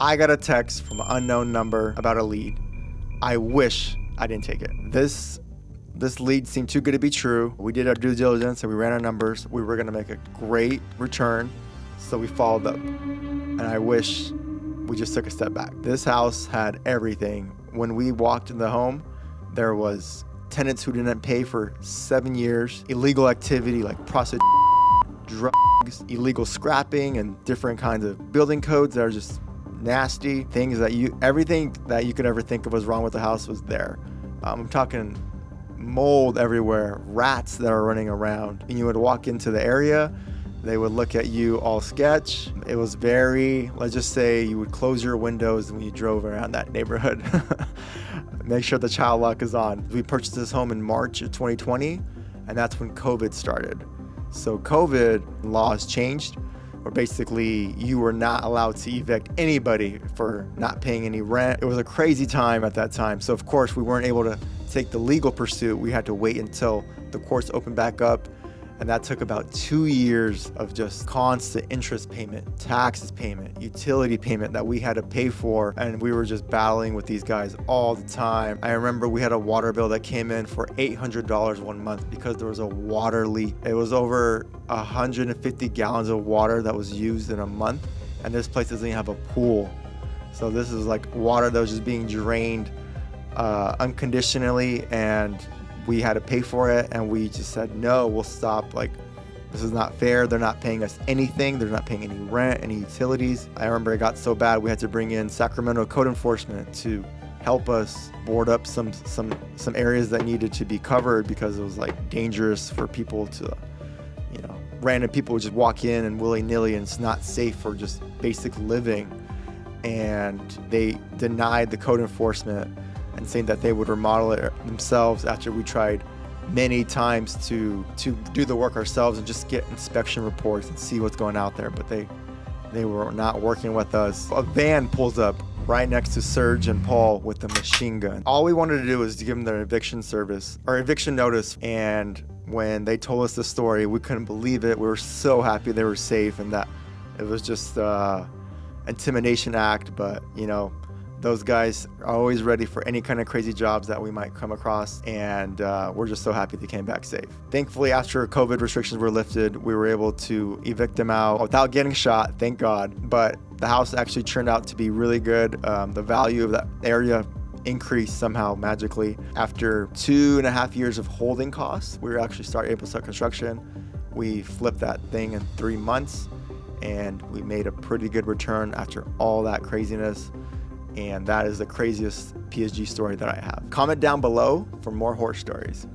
I got a text from an unknown number about a lead. I wish I didn't take it. This lead seemed too good to be true. We did our due diligence and we ran our numbers. We were gonna make a great return, so we followed up. And I wish we just took a step back. This house had everything. When we walked in the home, there was tenants who didn't pay for 7 years, illegal activity like prostitution, drugs, illegal scrapping, and different kinds of building codes that are just nasty things everything that you could ever think of was wrong with the house was there. I'm talking mold everywhere, rats that are running around, and you would walk into the area, they would look at you all sketch. It was very, let's just say you would close your windows when you drove around that neighborhood. Make sure the child lock is on. We purchased this home in March of 2020, and that's when COVID started. So COVID laws changed, where basically you were not allowed to evict anybody for not paying any rent. It was a crazy time at that time. So of course we weren't able to take the legal pursuit. We had to wait until the courts opened back up. And that took about 2 years of just constant interest payment, taxes payment, utility payment that we had to pay for. And we were just battling with these guys all the time. I remember we had a water bill that came in for $800 one month because there was a water leak. It was over 150 gallons of water that was used in a month. And this place doesn't even have a pool. So this is like water that was just being drained unconditionally, and we had to pay for it, and we just said, no, we'll stop. Like, this is not fair. They're not paying us anything. They're not paying any rent, any utilities. I remember it got so bad, we had to bring in Sacramento code enforcement to help us board up some areas that needed to be covered because it was like dangerous for people to, random people would just walk in and willy-nilly, and it's not safe for just basic living. And they denied the code enforcement and saying that they would remodel it themselves after we tried many times to do the work ourselves and just get inspection reports and see what's going out there. But they were not working with us. A van pulls up right next to Serge and Paul with a machine gun. All we wanted to do was to give them their eviction notice. And when they told us the story, we couldn't believe it. We were so happy they were safe, and that it was just intimidation act. But those guys are always ready for any kind of crazy jobs that we might come across, and we're just so happy they came back safe. Thankfully, after COVID restrictions were lifted, we were able to evict them out without getting shot, thank God. But the house actually turned out to be really good. The value of that area increased somehow magically. After 2.5 years of holding costs, we were actually able to start construction. We flipped that thing in 3 months, and we made a pretty good return after all that craziness. And that is the craziest PSG story that I have. Comment down below for more horror stories.